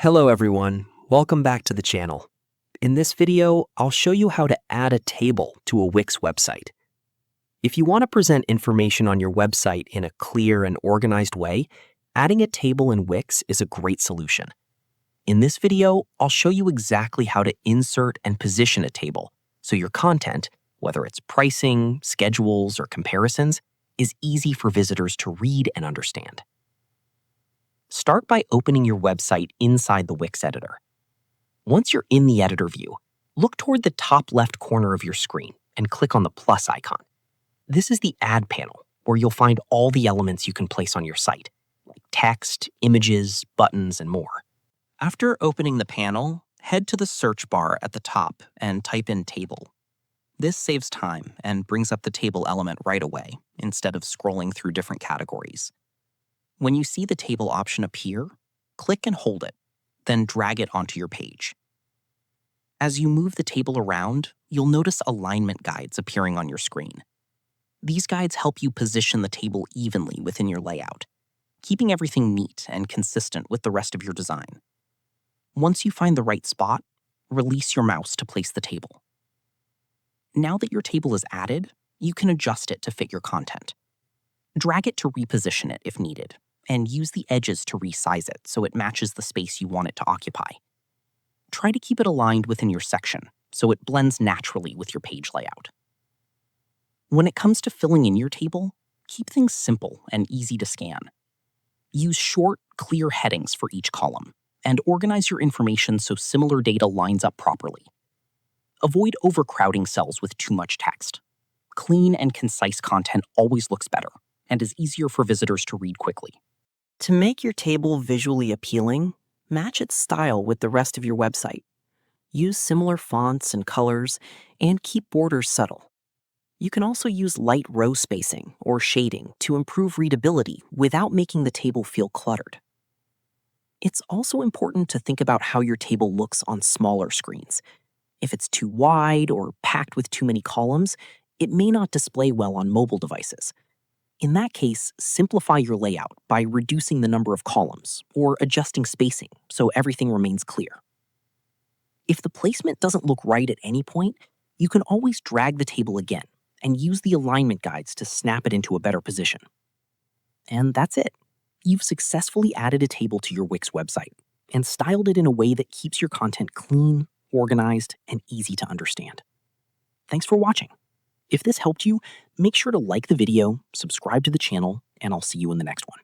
Hello everyone, welcome back to the channel. In this video, I'll show you how to add a table to a Wix website. If you want to present information on your website in a clear and organized way, adding a table in Wix is a great solution. In this video, I'll show you exactly how to insert and position a table so your content, whether it's pricing, schedules, or comparisons, is easy for visitors to read and understand. Start by opening your website inside the Wix editor. Once you're in the editor view, look toward the top left corner of your screen and click on the plus icon. This is the Add panel, where you'll find all the elements you can place on your site, like text, images, buttons, and more. After opening the panel, head to the search bar at the top and type in Table. This saves time and brings up the table element right away, instead of scrolling through different categories. When you see the table option appear, click and hold it, then drag it onto your page. As you move the table around, you'll notice alignment guides appearing on your screen. These guides help you position the table evenly within your layout, keeping everything neat and consistent with the rest of your design. Once you find the right spot, release your mouse to place the table. Now that your table is added, you can adjust it to fit your content. Drag it to reposition it if needed, and use the edges to resize it so it matches the space you want it to occupy. Try to keep it aligned within your section so it blends naturally with your page layout. When it comes to filling in your table, keep things simple and easy to scan. Use short, clear headings for each column, and organize your information so similar data lines up properly. Avoid overcrowding cells with too much text. Clean and concise content always looks better and is easier for visitors to read quickly. To make your table visually appealing, match its style with the rest of your website. Use similar fonts and colors, and keep borders subtle. You can also use light row spacing or shading to improve readability without making the table feel cluttered. It's also important to think about how your table looks on smaller screens. If it's too wide or packed with too many columns, it may not display well on mobile devices. In that case, simplify your layout by reducing the number of columns or adjusting spacing so everything remains clear. If the placement doesn't look right at any point, you can always drag the table again and use the alignment guides to snap it into a better position. And that's it. You've successfully added a table to your Wix website and styled it in a way that keeps your content clean, organized, and easy to understand. Thanks for watching. If this helped you, make sure to like the video, subscribe to the channel, and I'll see you in the next one.